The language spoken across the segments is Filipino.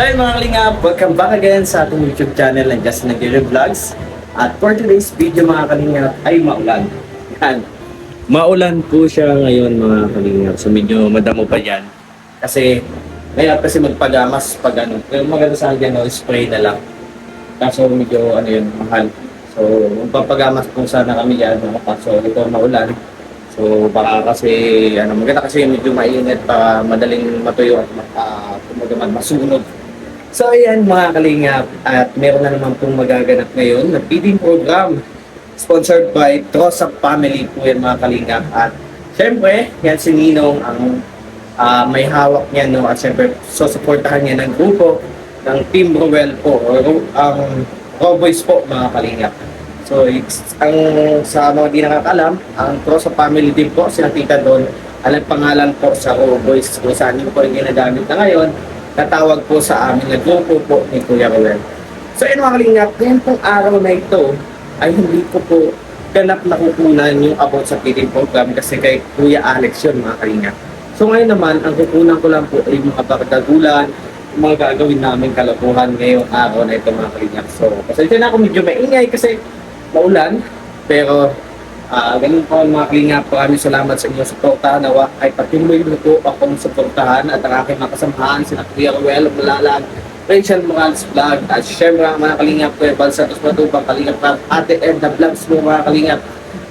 Hi mga kalingap! Welcome back again sa ating YouTube channel ng Justin Aguirre Vlogs. At for today's video mga kalingap ay maulan. Yan. Maulan po siya ngayon mga kalingap. So medyo madamo pa yan. Kasi kaya kasi magpagamas pag ano. Pero maganda sa akin no, spray na lang. Kaso medyo ano yun, mahal. So magpapagamas po sana kami yan. Kaso ito maulan. So baka kasi ano, maganda kasi medyo mainit para madaling matuyo at masunog. So ayan mga kalingap, at meron na naman pong magaganap ngayon na feeding program sponsored by Trosak Family po yan mga kalingap. At syempre, yan si Ninong ang may hawak niya, no? At syempre, susuportahan niya ng grupo ng Team Rowell po o ang Cowboys po mga kalingap. So, ang sa mga di nakakalam, ang Trosak Family din po, sila tita doon, alam pangalan po sa Cowboys kung saan yung po yung ginagamit na ngayon, natawag po sa amin na grupo po ni Kuya Rowell. So, yun mga kalingap, ngayon pong araw na ito ay hindi ko po ganap na kukunan yung about sa feeding program kasi kay Kuya Alex yun mga kalingap. So, ngayon naman, ang kukunan ko lang po ay mga pagkagagulan, mga gagawin namin kalokohan ngayong araw na ito mga kalingap. So, pasensya na ako medyo maingay kasi maulan, pero ganun po mga kalingap, maraming salamat sa inyong suporta. Nawa ay patuloy na po akong suportahan at ang aking mga kasamahan, sina Kuya Rowell Malalag, Rachel Morales Vlog, at syempre mga kalingap Kuya Val Santos Matubang, kalingap ng Ate Edna Vlogs mo mga kalingap.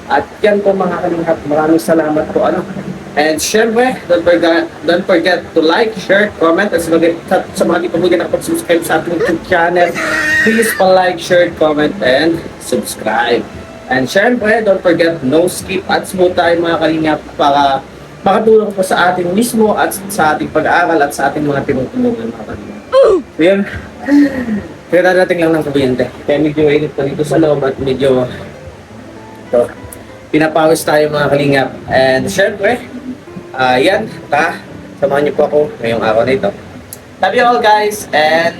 At yan po mga kalingap, maraming salamat po ano. And syempre, don't forget to like, share, comment, at sa mga di pa po nakapag-subscribe sa ating YouTube channel, please pa-like, share, comment, and subscribe. And syempre, don't forget, no skip ads mo tayo mga kalingap para makatulong po sa ating mismo at sa ating pag-aaral at sa ating mga tinutulungan mga kalingap. So yun, kaya natin lang ng kuryente. Kaya medyo init pa dito sa loob at medyo pinapawis tayo mga kalingap. And syempre, yan, samahan niyo po ako ngayong araw na ito. Love you all guys and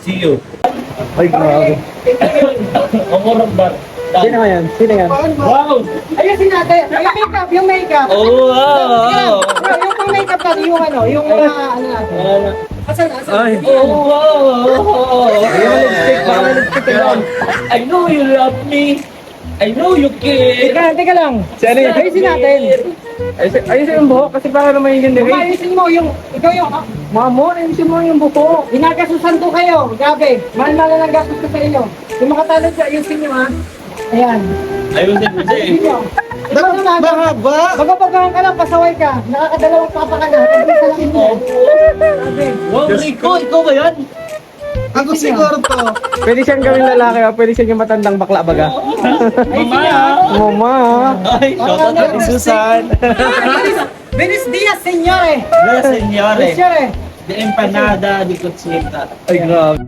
see you. Ay, grabe. Umurong ba? Sino nga yan? Sino yan? Wow! Ayusin natin. Yung makeup. Oh, wow! Yung makeup natin, yung ano, yung mga ano natin. Asan? Ay. Oh, wow! Yung lipstick, parang lipstick lang. I know you love me. I know you care. Teka lang. Sino yan? Ayusin natin. Ayusin yung buhok kasi para naman yung ganda. Ayusin mo yung, ikaw yung, Mamon, ayusin mo yung buhok. ginagasusan to kayo. Grabe. Mahal-mahal na lang gastos ko sa inyo. Yung mga talent ko, ayusin nyo ha. Ayan. Ayusin mo siya Ayusin nyo. Ikaw naman. Mahaba. Magpapagahan ka lang, pasaway ka. Nakakadalawang papa ka na. Hindi ka lang mo. Grabe. Wow, Rico, ikaw ba yan? Ako siguro to. Pwede siyang gawing lalaki o pwede siyang yung matandang bakla baga. Mama! Mama. Ay, shout out natin Susan. Buenos días, señores. Hola, señores. Señores. De empanada, de cochinita. Ay, grabe.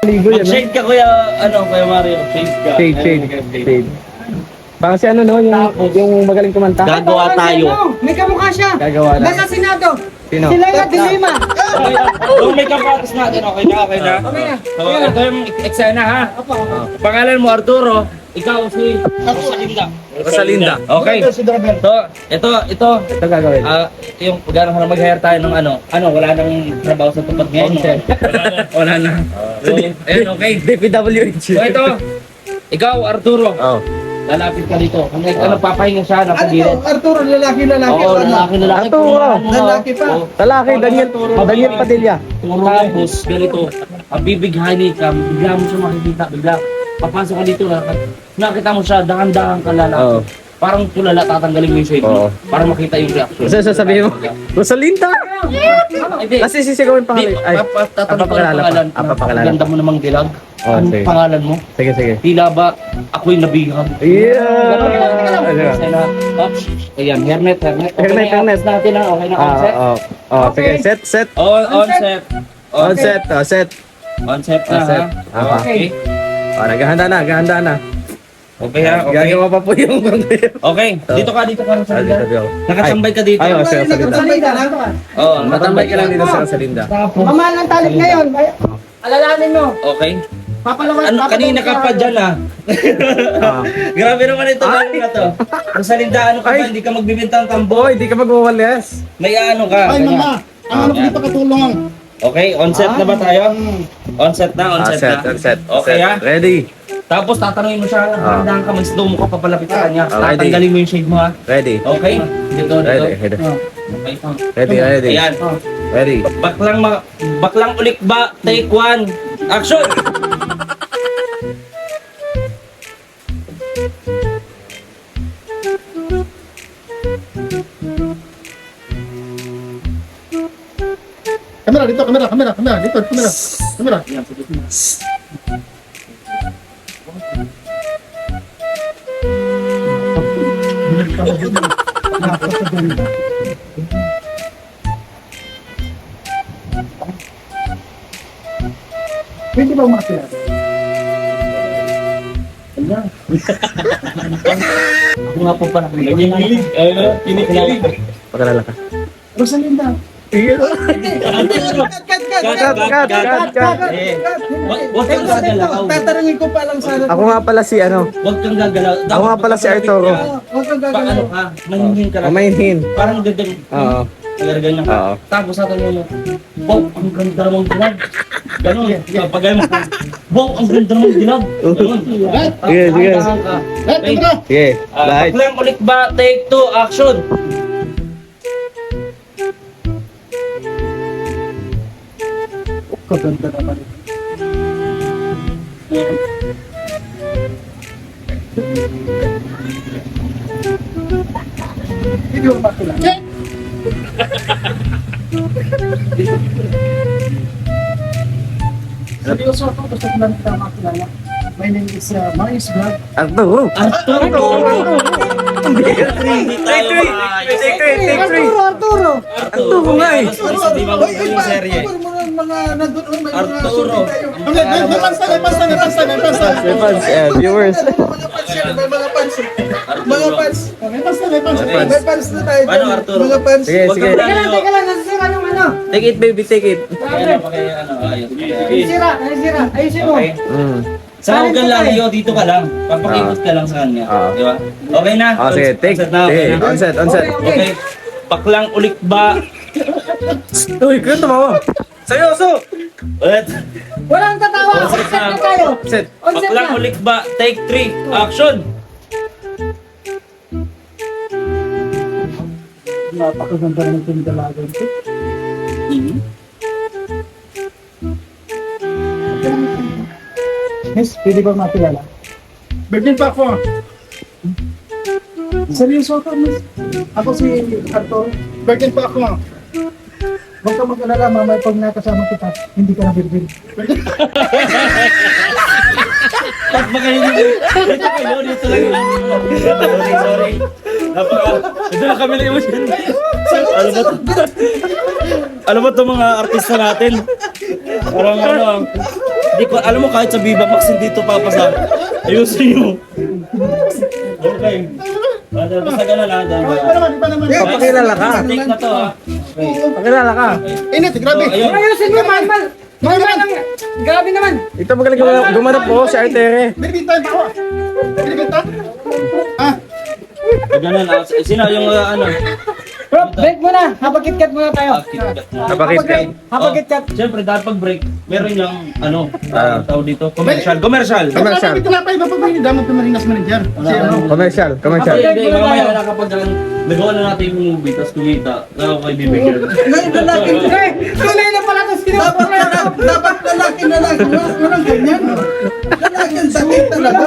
Ligo yan, no? Mag-shade ka kuya, kuya Mario. Shade ka. Shade. Parang si ano no, yung magaling kumanta. Gagawa tayo. May kamukha siya. Gagawa na. Nasa Senado. Sino? Si Leila de Lima. Yung may kapatos natin, okay na? Okay na. So, ito yung eksena ha. Pangalan mo Arturo, ikaw si Rosalinda. Rosalinda. Okay. So, ito. Ito gagawin. Yung gano'n na mag-hire tayo ng wala nang trabaho sa tupad ngayon. Okay. Wala na. So, ayun, okay. DPWH. So, ito. Ikaw, Arturo. Oh. Lalapit ka dito. Kung papahinga siya, nakagilid. Arturo, lalaki. Oo, lalaki. Arturo. Lalaki pa. Lalaki, Daniel Padilla. Tapos, ganito. Ang bibighani ka, bigla mo siya makikita. Bigla, papasok ka dito. Nakita mo siya, dahan-dahan ka lalaki. Oo. Parang tulala, tatanggalin mo yung shade mo. Oo. Para makita yung reaction. Kasi sasabihin mo, Rosalinda! Hindi. Kasi sisigawin pangalan. Ay, tatanong ko ng papakilala pa. pangalan. Papakilala. Ganda mo namang dilag. Oh, Anong sige. pangalan mo? Sige. Tila ba ako'y nabihag? Yeah! Kasi na, ayan, hernet. Hernet. Natin na, okay na, on set. Sige, set. On set. Set. On set na, On set. ha? Aha. Okay. Naghahanda na. Okay, ha? Okay. Gagawa pa po yung Okay, dito ka sa Salida. Nakatambay ka dito. Ay, sa Rosalinda. Oo, Matambay ka lang dito sa Rosalinda. Mamahal ng talent ngayon. Alalahanin mo. Okay. Kanina ka pa dyan ah. Grabe naman ito na to. Rosalinda, ano ka ba? Hindi ka magbibintang tambo? Boy, di ka magwawalis. May ano ka? Ay, mama. Ang ano ko dito katulong. Okay, on set na ba tayo? On set na, on set na. Set. Okay ah. Ready. Tapos tatanungin mo siya, handaan ka, may slow mo ka papalapit sa kanya. Ready. Tatanggalin mo yung shade mo ha. Ready. Okay? Dito. Ready. Okay. Ready. Ayan. Ready. Baklang ulik ba? Take 1. Action! Kamera dito, kamera. Dito, kamera. Pwede ba umakila? Ako nga po pala. Kinikilig. Pagkalala ka. Rosalinda. Cut. Huwag kang gagalaw. Tatanungin ko pa lang sana. Ako nga pala si ano. Huwag kang gagalaw. Ako nga pala si Arturo. Huwag kang Paano gagalaw. ka? Manhinhin ka lang. Kumainhin. Parang gagang. Oo. Ganyan ka. Oo. Tapos natanong mo, wow, ang ganda mong dilag. Ganon. Kapag mo, wow, ang ganda mong dilag. Ganon. Sige. Tahan ka. Okay. Sige. Light. Baklang ulit ba? Take 2, action! Kaganda naman. Pwede ba umakila? Seryoso ako, gusto ko lang kita makilala. My name is Marius Vlog. Arturo. Arturo! Arturo! Arturo nga eh. Di ba mo yung serye? Mga nandun, may mga Arturo. May pansa. Viewers. Mga fans. May fans na tayo. Paano, Arturo? Mga fans. Sige. Teka lang, nasisira yung ano. Take it baby, take it. Kaya pa kayo, ayos. Nasisira. Ayusin mo. Okay. Sa Ugan Lario, dito ka lang. Papakikot ka lang sa kanya. Di ba? Okay na? Oh, sige, take. On set na, okay na? On set. Okay. Baklang ulik ba? Uy, kaya tumawa. Seryoso. Ulit. Walang tatawa. Onset Onset na. na tayo. Set. Onset Baklang na. ulik ba? Take 3, action! Napakaganda naman itong dalagan ko. Miss, pwede ba makilala? Birthday pa ako. Seryoso ako, miss. Ako si Arturo. Birthday pa ako. Huwag ka mag-alala, mamaya pag nakasama kita, hindi ka na birthday. Pag ba kayo dito lang yun. Sorry. Ito na kami ng emosyon. Alam mo itong mga artista natin? Parang hindi ko, alam mo kahit sa Viva Max hindi ito papasa. Ayusin nyo. Okay. Basta ganun lang. Di ba naman? Papakilala ka. Take na to ha. Pakilala ka. Init, grabe. Ayun. Ayusin mo, Malmal. Malmal. Grabe naman. Ito magaling gumanap po si Artere. Binibintahan pa ako. Binibintahan? Ganun ha. Sino yung ano? Bro, break muna. Habag-KitKat muna tayo. Napakit ka. Habag-KitKat. Siyempre, dahil pag break, meron yung ano, Ah. tawag dito, commercial. Commercial. Ito na pa, iba pa ba yung damag ng Marinas Manager? Si ano? Commercial. Hindi, mamaya na kapag nagawa na natin yung movie, tapos kumita, ako kayo bibigyan. Ngayon, lalaki. Hey, tunay na pala ito. Dapat lalaki na lang. Walang ganyan. Lalaki ang sakit talaga.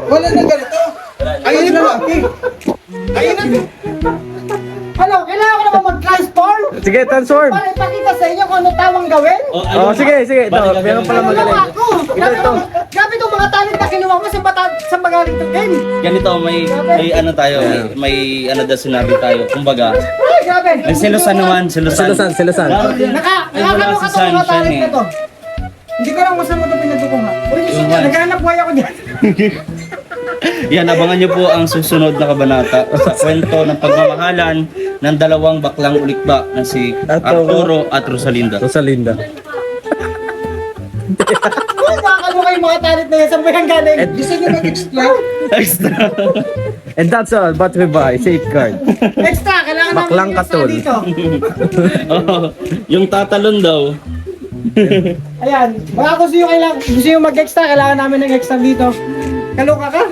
Wala na ganito. Ayun na lalaki. Ayun na. Ano, kailangan ko naman mag-transform? Sige, transform. Para ipakita sa inyo kung ano tamang gawin? Oh, sige. Ito, meron pala Ano magaling. ako? Grabe itong mga talent na kinuha mo sa magaling to game. Ganito, may ano tayo, may ano daw sinabi tayo. Kumbaga, Ay, grabe. may selosan naman, selosan. Silusan. Nakakano ka itong mga talent na to. Hindi ko lang kung saan mo ito pinagkukuha. Naghanap buhay ako dyan. Yan, abangan nyo po ang susunod na kabanata sa kwento ng pagmamahalan ng dalawang baklang ulikba na si Arturo at Rosalinda. Rosalinda. Nakakaloka yung mga talent na yan. Saan ba yan galing? Gusto niyo mag-extra? Extra. And that's all, but we buy safeguard. Extra, kailangan namin Baklang yung extra katol. dito. Oo, yung tatalon daw. Ayan, baka gusto yung mag-extra, kailangan namin ng extra dito. Kaloka ka?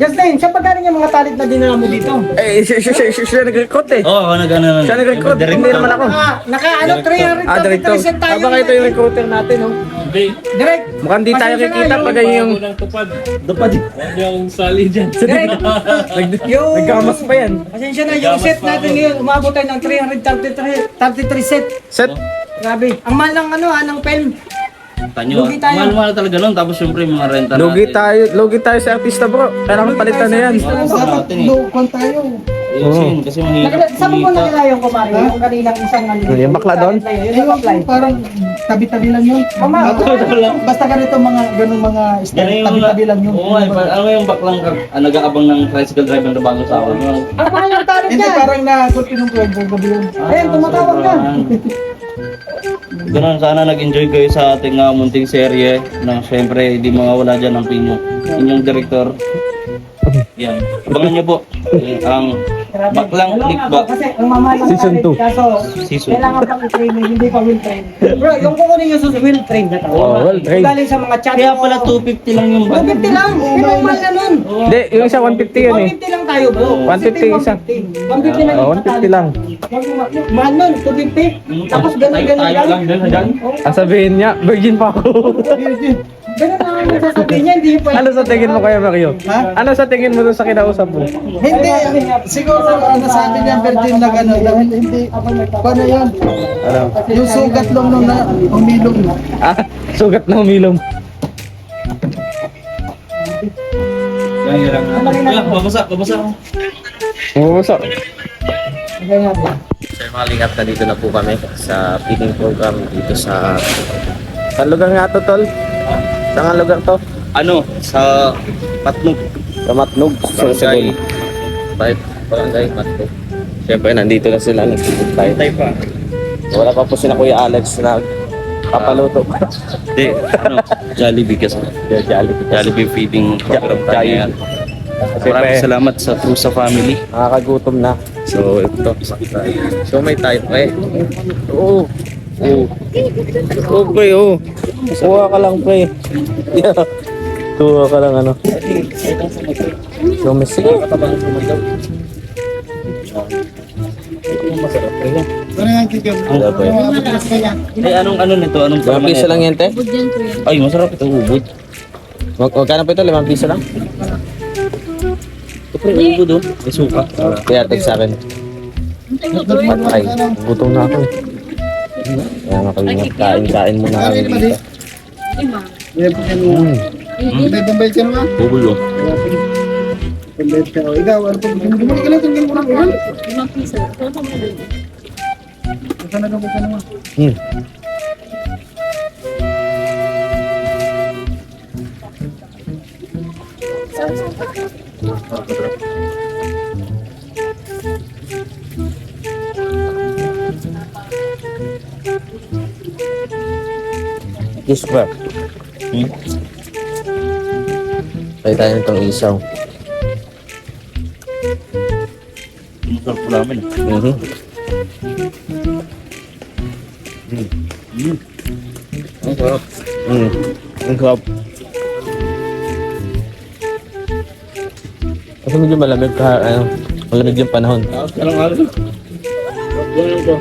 Justin, saan pa galing yung mga talent na dinala mo dito? Eh, siya nag-recruit eh. Oo, nag-ano. Siya nag-recruit, hindi naman ako. Naka 333 Director. set tayo. Habang ito yung recruiter natin, oh. Direct. Mukhang di tayo Pasensya na, kikita pag yung... Dapad. Yung sali dyan. Direct. Yung... Nagkamas pa yan. Pasensya na, yung set natin ngayon, umabot tayo ng 333 set. Set. Grabe. Ang mahal ng ng film. Tanyo. Lugi tayo. Mahal talaga nun. Tapos syempre yung mga renta Lugi tayo sa artista bro. Kailangan palitan na yan. Dapat doon tayo. Yun, kasi mahirap Saan mo nakilala yung kumari? Yung kaninang isang Yung bakla doon? Yung bakla. Parang tabi-tabi lang yun. Mama, Basta ganito ganun mga style, tabi-tabi lang yun. Oo, ano yung baklang nag-aabang ng tricycle driver na bago sa akin? ang mahal ng talent Hindi, niya. parang na-gulpi ng kwento gabi yun. Ayun, tumatawag na. Ganun, sana nag-enjoy kayo sa ating munting serye na syempre hindi mawawala dyan ang inyong director. Yan. Abangan nyo po ang Baklang Kickback Kasi ang mamahal ng Season talent, 2. kaso Season. kailangan pang i-training, hindi pa will train. Bro, yung kukunin nyo sa will train na to. Oh, well trained. Galing sa mga chat. Kaya pala 250 lang yung 250 lang. Pinumahal na nun. Hindi, yung isa 150 yun eh. 150 lang tayo bro. 150 isa. 150 lang. Oh, 150 lang. Mahal nun, 250. Tapos ganun tayo lang lang. din dyan. Ang sabihin niya, virgin pa ako. Ganun lang ang sasabihin niya, hindi pa. Ano sa tingin mo kaya Mario? Ha? Ano sa tingin mo doon sa kinausap mo? Hindi, siguro nasabi niya virgin na gano'n dahil hindi, paano yan? Ano? Yung sugat lang nung na umilong. Ah, sugat na humilom. Yan lang. Babasa. Umuso. Ganyan. Sir, mga lingap na dito na po kami sa feeding program dito sa... Saan lugar nga to, Tol? Saan nga lugar to? Ano, sa Patnog. Sa Matnog. Barangay. Barangay Matnog. Siyempre, nandito na sila. Nagtitip tayo. Tay pa. Wala pa po sila Kuya Alex na papaluto pa. Hindi, ano, Jollibee kasi. Jollibee feeding program tayo yan. Maraming salamat sa Trusa family. Nakakagutom na. So, ito. So, may tayo pa eh. Oo. Oo. Oo, pre, oo. Kuha ka lang, pre. Yeah. Kuha ka lang, ano. So, may sige. Wala pa yun. Ay, anong ano nito? Anong Mga piso lang yan, te? Ay, masarap ito, ubod. Magkano pa ito? 5 piso lang? Ito pre, ubod oh. May suka. Kaya, take sa akin. Patay. Gutom na ako eh. Kaya makalimutan. Kain muna kami dito. May bambayad ka naman? Ubod oh. Bambayad ka. Ikaw, ano pa? Bumuli ka lang, tingnan mo lang. Sana ka naman. Kiss ba? Tayo tayo nitong isaw. Masarap po namin. Ang sarap. Ang sarap. Kasi medyo malamig ka, malamig yung panahon. Anong araw? Ganun ko.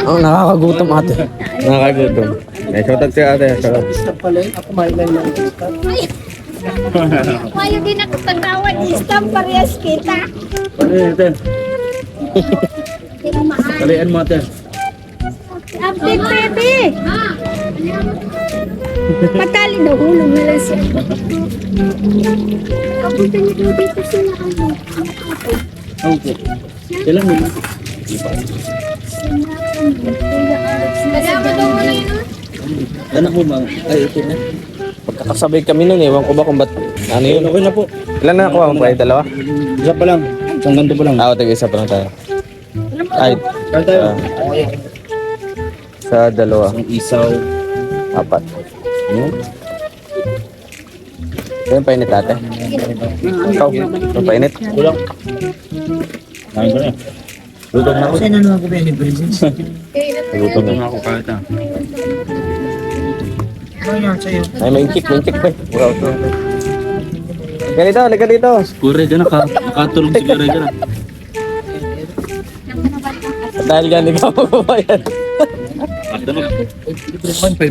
Ang nakakagutom ate. Nakakagutom. May shoutout si ate. Shoutout. Stop pala yun. Ako mahilan lang. Mayo din ako tagawad istam parehas kita. Ano yun, Ten? Di mo mahal. Kalian mo, Ten. Update, baby! Patali daw, hulog na lang siya. Kapunta niyo daw dito sila ano. Okay. Kailan mo? Madama daw mo na yun. Ano po, ma'am? Ay, ito na. Pagkakasabay kami nun, ewan ko ba kung ba't ano yun? Okay na po. Ilan na nakuha mo pa? Dalawa? Isa pa lang. Isang ganito pa lang. Ako, taga isa pa lang tayo. Ay, Kaya tayo. Sa dalawa. Isang isaw. 4. Yung painit ate. Ikaw, yung painit. Kulang. Kain ko na. Lutom na ako. Saan na ako ba ni Princess? Lutom na ako kahit na. Ano yan sa'yo? Ay, may chick pa. Wow. Liga dito. Kure ka na. Nakatulog si Kure ka na. Dahil yan, ikaw magbabayad. Pagdanog.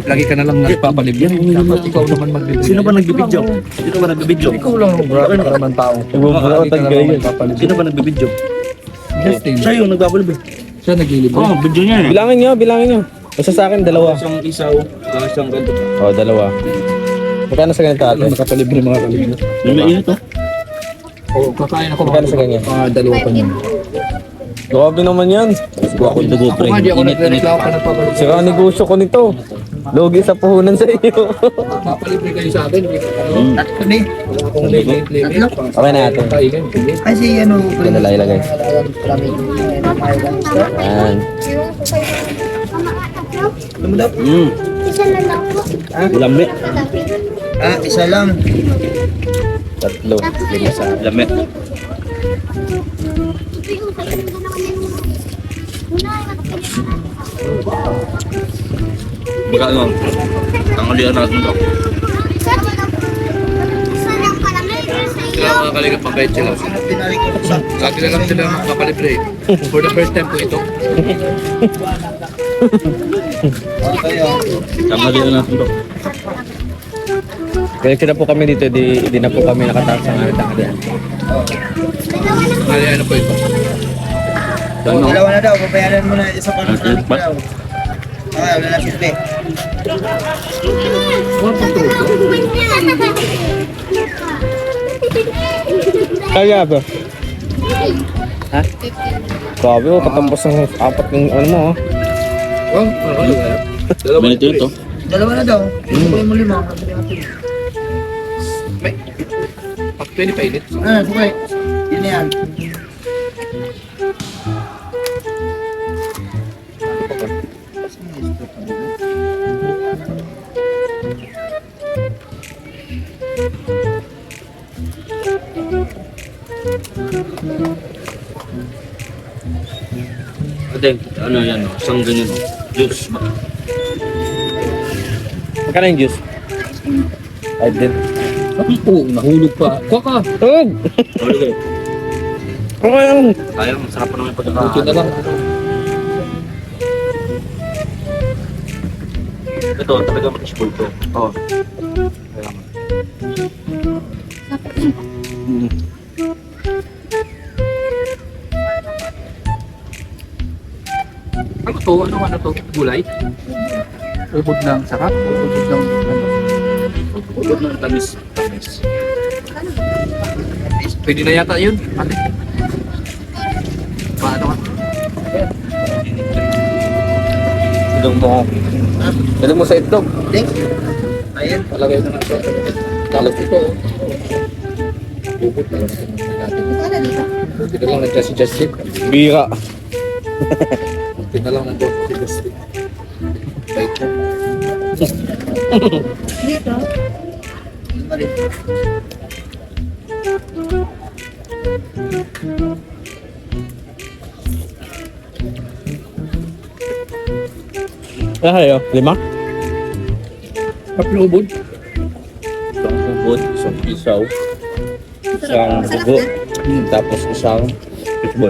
Lagi ka na lang nagpapalibyan. Dapat ikaw naman magbibigay. Sino ba nagbibidyo? Sino ba nagbibidyo? Ikaw lang, bro. Ikaw naman tao. Ibubuo Lagi ka na lang ganyan. magpapalibyan. Sino ba nagbibidyo? Justin. Siya yung nagbabalibig. Siya naglilibay. Oo, video niya eh. Bilangin nyo. Basta sa akin, 2. Isang isaw, isang ganito. Oh, 2. Magkano sa ganito ate? Nakapalibre mga kalibyan. Yung may init oh. Oo, kakain ako. Magkano sa ganyan? Dalawa pa niyan. Grabe naman yan. Ako dugo Ako pre. nga, di ako Init. nagreklamo ka nagpapalibre. Sira ang negosyo ko nito. Logi sa puhunan sa iyo. Papalibre kayo sa akin. Tatlo ni. Wala akong limit. Okay na ate. Kainin. Hindi. Kasi ano, Yan na ilagay. Yan. Isa na lang po. Lamit. isa lang. 3. 5 sa Lamit. Ito yung kayo na naman yung una, Baka ano, tanghalian natin ito. isa lang pala ngayon sa iyo. Sila mga kalingap mabait sila. Lagi na lang sila papalibre. For the first time ko ito. Tanghalian natin ito. Kaya sila po kami dito, di na po kami nakataas sa mga tanghalian. Kaya ano po ito. Dalawa na daw, babayaran mo na isa pa Okay, sa daw. Wala na silbi. Kaya ba? Ha? Grabe oh, katambos ng 4 ng ano mo oh. Oh, ano ba? Dalawa Ganito ito. Dalawa na daw. Ito mo 5. May. Pwede pa init. Sukay. Yun yan. Ate, ano yan oh, isang ganyan oh. Juice. Magkano yung juice? Ay din. Oo, nahulog pa. Kuha ka. Tug! Okay. Okay lang. Kaya, masarap pa naman yung Buti na pagkakain. lang. Ito, talaga mag-spoil ko. Oo. Ano to? Ano to? Gulay? Ubod ng sarap? Ubod ng ano? Ubod ng tamis. Pwede na yata yun. Ate. Paano ka? Ilong mo. Ilong mo sa itlog. Ayan. Palagay na natin. Tapos ito. Ubod na lang. Buti na lang nandiyan si Justin. Bira. Buti na lang nandiyan si Justin. Bait mo. Ano kayo? 5? Kaplo ubod. Isang ubod, isang isaw, isang dugo, tapos isang fishball.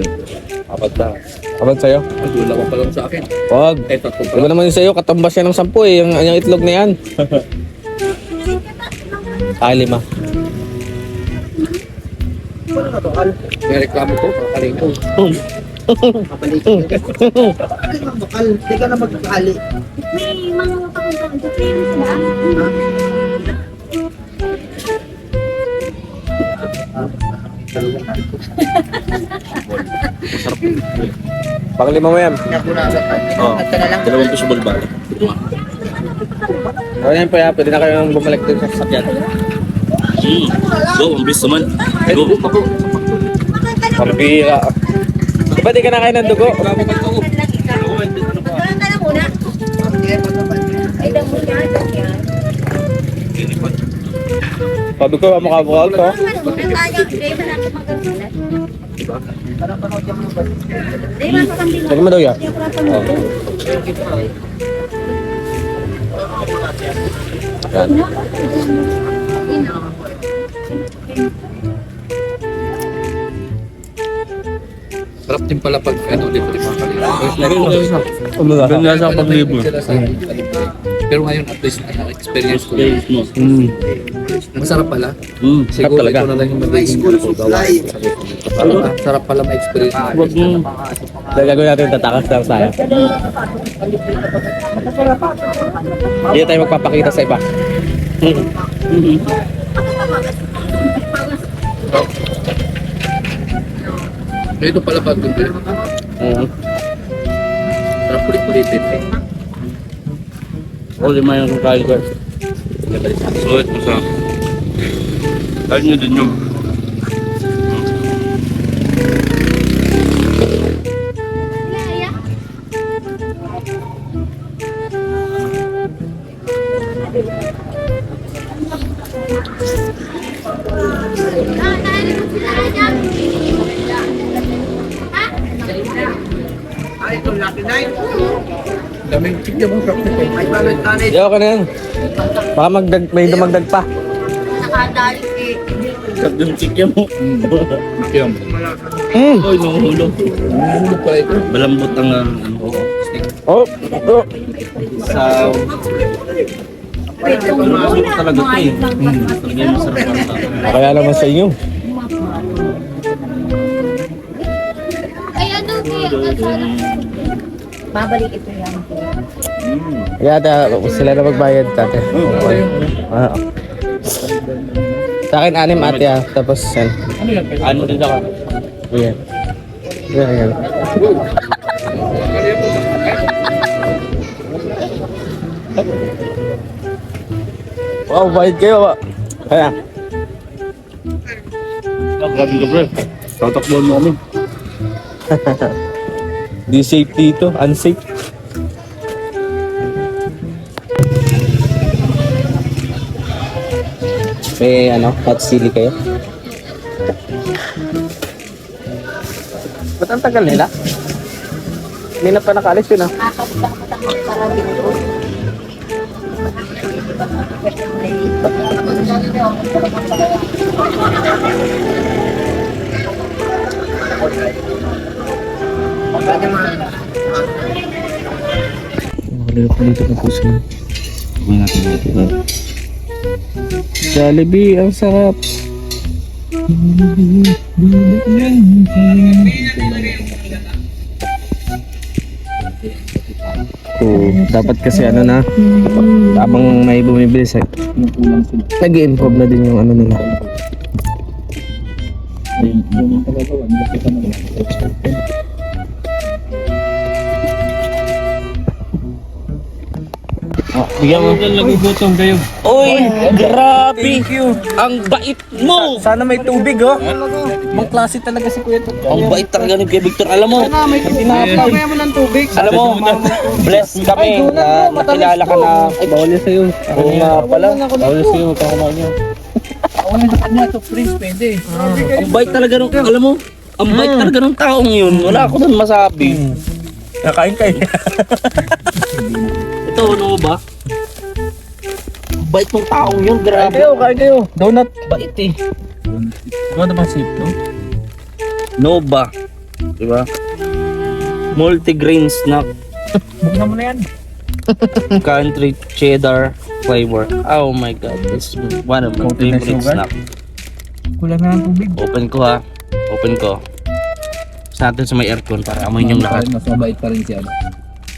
Apat na. Kapan sa'yo? Ay, wala ko pa lang sa akin. Wag. Eh, tatlo pa Diba lang. naman yung sa'yo, katambas yan ng 10 eh. Yung itlog na yan. Ay, 5. May reklamo ko. Kakarin ko. Bakal. Hindi ka na magkakali. May mga pakunta ng sila. Pang 5 mo yan. Oo. Dalawang fishball ba? O yan po yan. Pwede na kayong bumalik din sa sasakyan. Go, ang bilis naman. Go. Pambira. Diba di ka na kain ng dugo? Magkaroon ka na muna. Sabi ko, makabukal to. Lagi mo daw yan. Yan. Sarap din pala pag ano, libre mga kalina. Ganda sa paglibo. Pero ngayon at least experience ko. Masarap pala. Sarap Siguro talaga. ito na lang yung magiging supply. Sarap pala ma-experience. Huwag mo. Dahil gagawin natin tatakas lang tayo. Hindi tayo magpapakita sa iba. Ito pala pag libre. Sarap ulit-ulitin. Lima yung kain ko. Sulit mo sa... Kain nyo din yung... Daming tigyan mo sarap nito. Hindi, okay na yan. Baka may dumagdag pa. Nakadali eh. Sarap yung chicken mo. Tigyan. Oy, nanguhulog. Ano pala ito? Malambot ang... Stick. Oh! Sa Talaga ito eh. Talaga yung masarap ang tao. Kaya naman sa inyo. Ay, ano kaya? Babalik ito yan. Kaya sila na magbayad tate. Ah. Sa akin 6 ate ah. Tapos yan. Ano din ako? Yan. Yan. Wow, bayad kayo. Kaya. Grabe ka bro. Tatakbuhan mo kami. Di safe dito, unsafe. May hot chili kayo? Ba't ang tagal nila? Hindi na pa nakaalis yun ah. Makalala pa dito na puso na. Jollibee, ang sarap. Dapat kasi ano na, habang may bumibili sa nag-i-improve na din yung ano nila. Bigyan mo. Nagugutom kayo. Uy, grabe. Thank you. Ang bait mo. Sana may tubig, oh. Mang klase talaga si Kuya Tot. Ang bait talaga ni Kuya Victor. Alam mo, May tinapay mo ng tubig. alam mo, blessed kami na nakilala ka na. Ay, bawal yan sa'yo. Oo nga pala. Bawal yan sa'yo. Magkakamaan niyo. Ano sa kanya ito, Prince, pwede. Ang bait talaga nung, alam mo, ang bait talaga ng taong yun. Wala ako doon masabi. Nakain kayo. Ito, ano ba? Bait ng taong yun, grabe. Kain kayo. Donut. Bait eh. Ano bang sip, no? Nova. Diba? Multigrain snack. Buksan mo na yan. Country cheddar flavor. Oh my god, this is one of my favorite snack. Kulang na ng tubig. Open ko ha. Open ko. Sa natin sa may aircon para amoy yung lahat. Mas mabait pa rin si ano.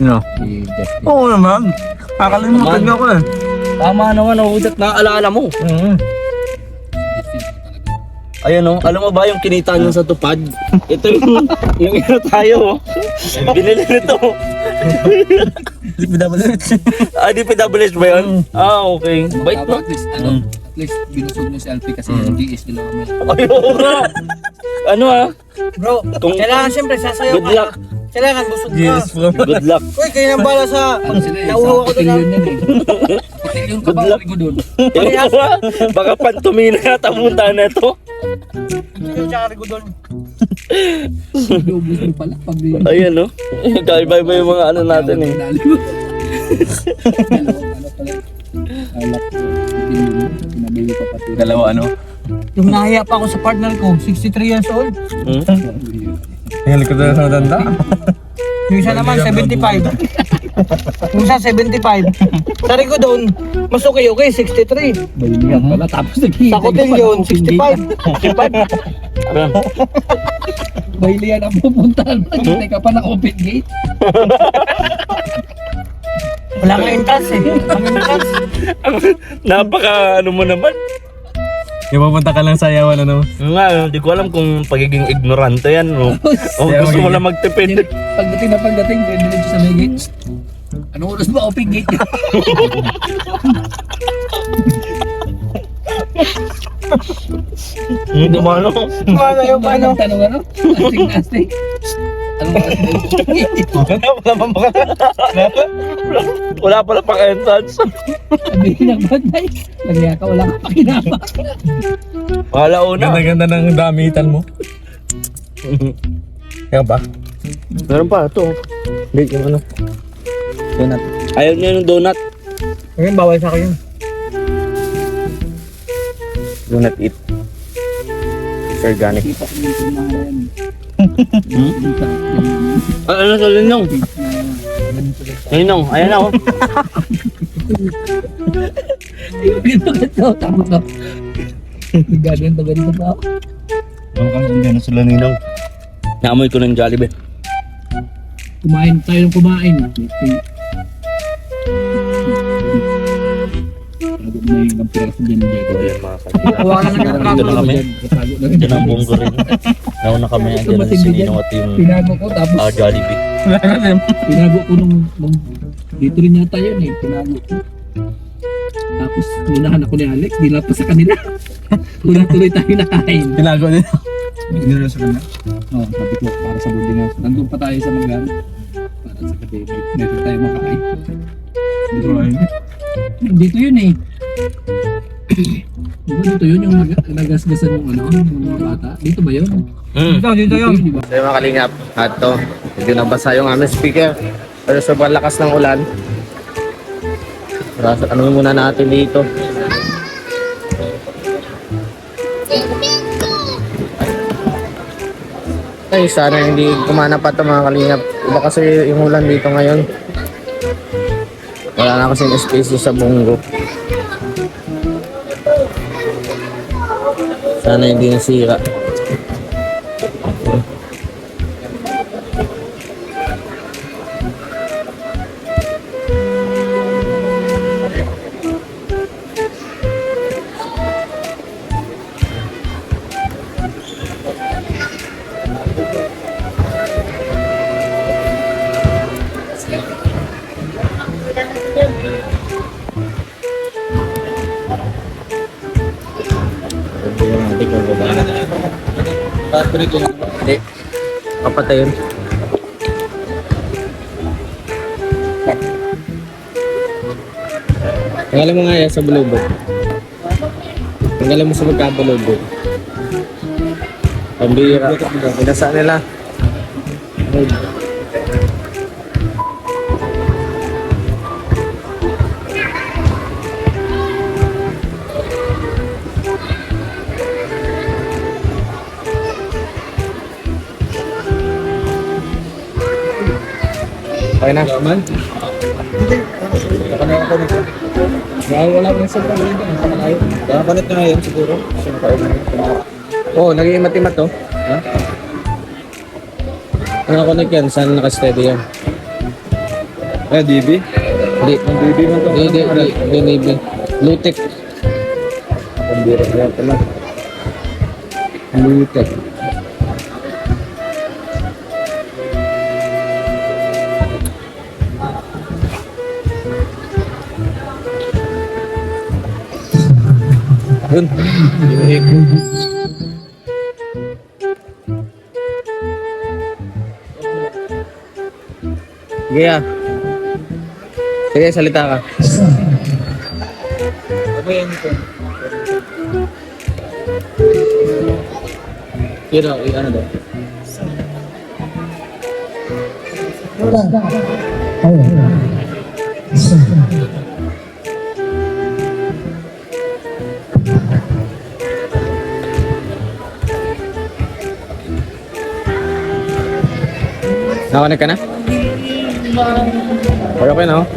No. Si Justin. Oo naman. Kakalimutan niyo ako eh. Tama naman, udat na alala mo. Ayun oh, alam mo ba yung kinita niyo sa tupad? Ito yung ino tayo. Binili nito. DPWH ba yun? Ah, okay. Bait no? At least, ano, at least binusog mo si Alfie kasi yung GS nila kami. Ayun bro. Ano ah? Bro, Kung kailangan siyempre sasayaw good luck. Kailangan busog ka. Yes, bro. Good luck. Uy, kayo nang bala sa... Nauhaw ako doon. Good luck. Baka pantumina yata punta na ito. Yung tsaka ko doon. Ayan, no? Kaiba-iba yung mga ano natin eh. Dalawa ano? Yung nahiya pa ako sa partner ko, 63 years old. Yung likod na sa matanda. Yung isa naman, 75. Yung isa, 75. Sabi ko doon, mas okay, 63. Bailihan pala. Tapos Sa hotel yun, 65. 65. Bailihan ang pupuntahan. Hindi ka pa ng open gate. Wala nga entrance eh. Ang entrance. Napaka ano mo naman. Yung pupunta ka lang sa yawan ano. Nga, hindi ko alam kung pagiging ignorante yan. No? O gusto mo lang magtipid. Pagdating, diretso sa may gate. Anong oras ba open gate? Hindi mo ano. Ano yung paano? Tanong ano? Astig. Anong oras ba open gate? Wala pala pang entrance. Sabihin ng banday. Lagyan ka, wala ka pakinama. Wala una. Ganda ng damitan mo. Kaya ba? Meron pa ito. Hindi yung ano. Donut. Ayaw niya yung donut. Ngayon, bawal sa akin yun. Donut eat. It's organic. Ano sa linong? Linong, ayan na oh. Ganito. Tapos na. Ganito pa. Ang kang sila ninong. Naamoy ko ng Jollibee. Kumain tayo ng kumain. May kampira sa dyan dito. Ayan mga kanina. Wala na nga Dito na kami. Dito na ang bunggo rin. Nauna kami. Dito na si Ninong at yung Pinago ko tapos Jollibee. pinago ko nung dito rin yata yun eh. Pinago ko. Tapos nunahan ako ni Alex. Dilap pa sa kanila. Unang tuloy tayo nakain. Tinago din. Ginuro sa kanya. Oo, sabi ko para sa boarding house. Nandun pa tayo sa Manggan. Para sa gabi. Dito tayo makain. Dito yun eh. Diba dito yun yung nagasgasan yung ano, yung mga bata? Dito ba yun? Dito yun. Diba? So yung mga kalingap, ato, hindi nabasa yung aming speaker. Pero sobrang lakas ng ulan. Tanungin muna natin dito. Ay, sana hindi kumana pa ito mga kalingap. Iba kasi yung ulan dito ngayon. Wala na kasing space sa bunggo. Sana hindi nasira. Hindi. Papatay yun. Tanggalin mo nga yan sa bulubog. Tanggalin mo sa magkabulubog. Pambira. Pinasa nila. Okay na. Man. Nakakonect ka. Wala ko sa pagkain dito. Nakakonect na ngayon siguro. Oh, nag-iimat-imat to. Ha? Nakakonect yan. Saan naka-steady yan? DB? Hindi. Ang DB mo to. Hindi. Lutek. Pambira yan pala. Lutek. Yun. Sige ah. Sige, salita ka. Pero, ano daw? Nakakonek ka na? Okay na, oh.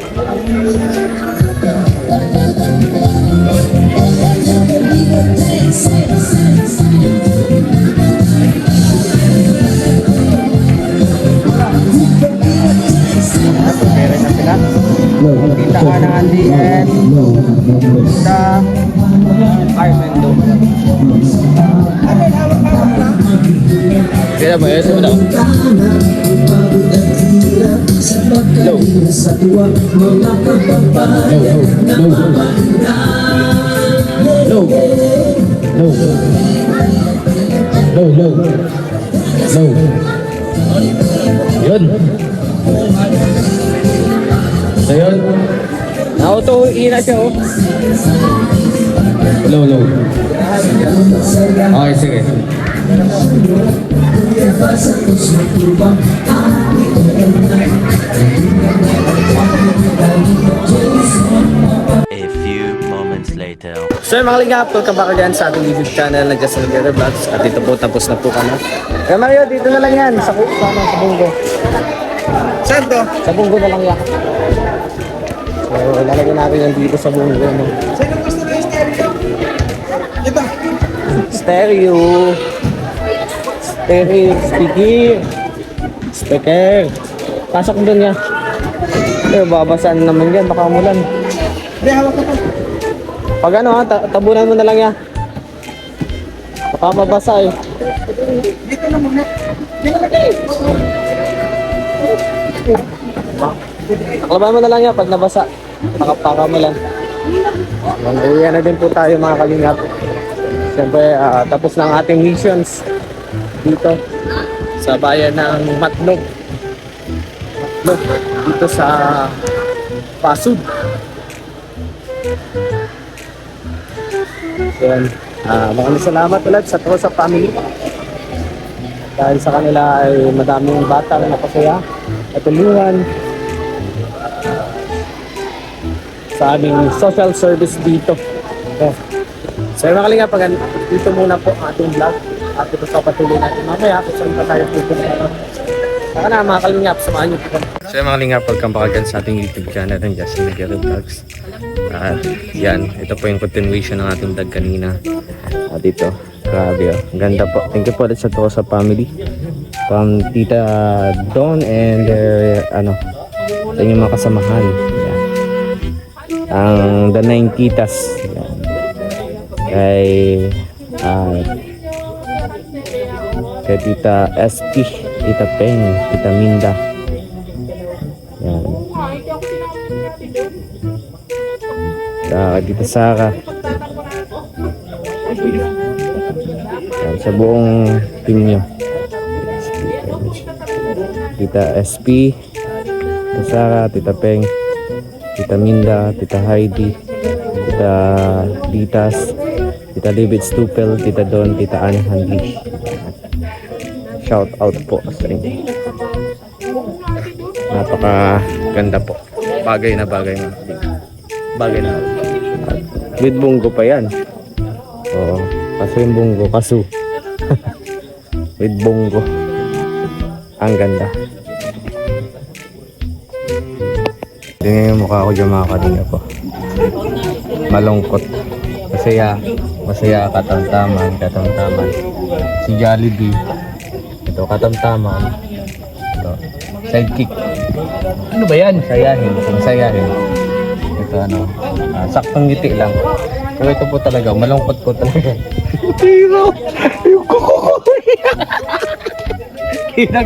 Meron na sila. Kita ka ng Andy and sa Armando. Kaya ba yun? Saan daw? Low. Low. Low. Low. Low. Low. Yun. So yun. Auto-ina siya, oh. Low, low. Okay, sige. A few moments later. So yung mga kalingap, welcome back again sa ating YouTube channel na Just Together Vlogs. At dito po, tapos na po kami. Kaya Mario, dito na lang yan. Sa Bunggo. Saan to? Sa Bunggo na lang yan. So, lalagyan natin yan dito sa Bunggo. No? Sino gusto na yung stereo? Ito. Stereo. Stereo. Speaker. Speaker. Pasok doon niya. Eh, babasaan naman yan. Baka umulan. Hindi, hawak ko to. Pag ano ha, tabunan mo na lang yan. Baka mabasa eh. Dito na muna. Dito na Taklaban mo na lang yan pag nabasa. Pakapaka mo lang. Mandayan na din po tayo mga kalingap. Siyempre, tapos na ang ating missions dito sa bayan ng Matlog. Matlog, dito sa Pasud. Yan. Maraming salamat ulit sa Trosa family. Dahil sa kanila ay madaming bata na napasaya at tulungan sa aming social service dito. Okay. So yung mga kalingap, dito muna po ang ating vlog. At ito sa patuloy natin mamaya kung saan pa tayo pupunta. Saka na mga kalingap, samahan niyo po. So yung mga kalingap, welcome back again sa ating YouTube channel ng Just Together Vlogs. At yan, ito po yung continuation ng ating vlog kanina. At ito, grabe oh. Ang ganda po. Thank you po ulit sa Trosa family. From Tita Dawn and their, sa inyong mga kasamahan. Yan. Ang The Nine Titas. Yan. Kay, kay Tita SP, Tita Peng, Tita Minda. Yan. Tita Sara. Yan, sa buong team nyo. Tita SP, Tita Sara, Tita Peng, Tita Minda, Tita Heidi, Tita Ditas, Tita David Stupel, Tita Don, Tita Anne Hanley. Shout out po sa inyo. Napaka ganda po. Bagay na. Bagay na. With bunggo pa yan. Oo. Kaso yung bunggo, kaso. With bunggo. Ang ganda. Tingnan yung mukha ko dyan mga kalinga po. Malungkot. Masaya, katamtaman. Si Jollibee. Ito, katamtaman. Ito, sidekick. Ano ba yan? Sayahin. Ito saktong ngiti lang. Pero ito po talaga, malungkot po talaga. Tiro! Yung kuko ko! Kita.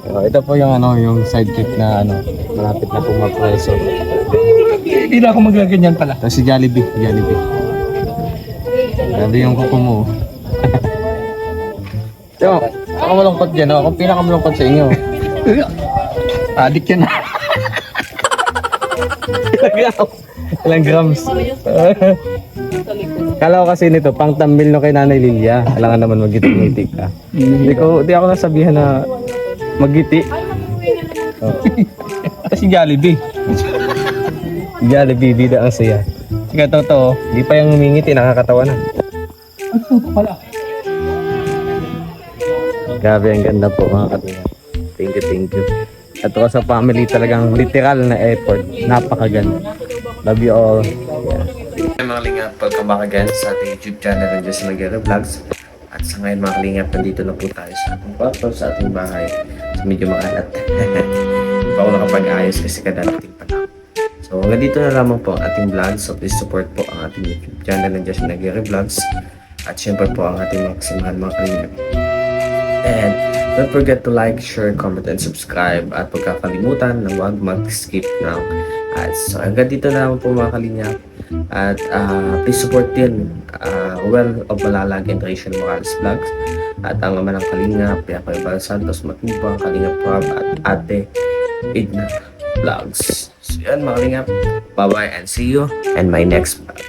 Ito po yung yung sidekick na malapit na pong mag-preso. Hindi na ako magaganyan pala. Tapos si Jollibee. Grabe yung kuko mo. Ito, ako malungkot dyan. Ako pinakamalungkot sa inyo. Adik yan. Ilang grams. Kala ko kasi nito, pang tambil no kay Nanay Lilia. Kailangan naman magiti-ngiti ka. Di ako nasabihan na magiti. Oh. Kasi Jollibee. Jollibee, bida ang saya. Sige, totoo. Di pa yung humingiti, nakakatawa na. Grabe, ang ganda po mga katuwa. Thank you. At ako sa family talagang literal na effort. Napakaganda. Love you all. Yeah. Mga kalingap, welcome back again sa ating YouTube channel ng Just Nagere Vlogs. At sa ngayon mga kalingap, nandito na po tayo sa ating kwarto, sa ating bahay. So medyo makalat. Hindi pa ako nakapag-ayos kasi kadalating pa lang. So hanggang dito na lamang po ang ating vlog. So please support po ang ating YouTube channel ng Just Nagere Vlogs. At syempre po ang ating mga kasamahan mga kalingap. And don't forget to like, share, comment, and subscribe. At huwag kakalimutan na huwag mag-skip ng ads. So hanggang dito na lamang po mga kalingap. At please support din Well of Malalag and Rachel Morales Vlogs. At ang ama ng Kalingap, Pia Paibal Santos Matubang, Kalingap Rob at Ate Edna Vlogs. So yan mga Kalingap, bye bye and see you in my next vlog.